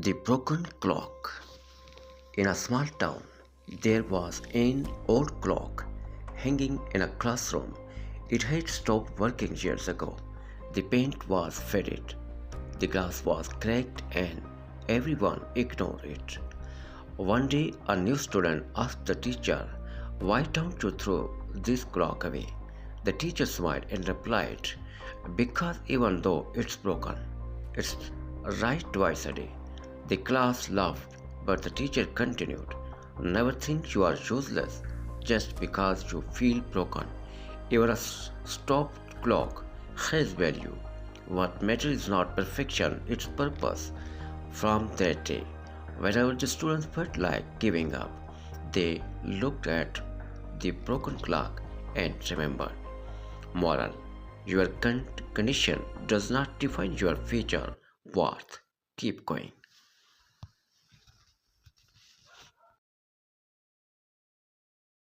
The broken clock. In a small town, there was an old clock hanging in a classroom. It had stopped working years ago. The paint was faded, the glass was cracked, and everyone ignored it. One day, a new student asked the teacher, "Why don't you throw this clock away?" The teacher smiled and replied, "Because even though it's broken, it's right twice a day." The class laughed, but the teacher continued, "Never think you are useless just because you feel broken. Even a stopped clock has value. What matters is not perfection, it's purpose." From that day, whenever the students felt like giving up, they looked at the broken clock and remembered. Moral: your condition does not define your future worth. Keep going.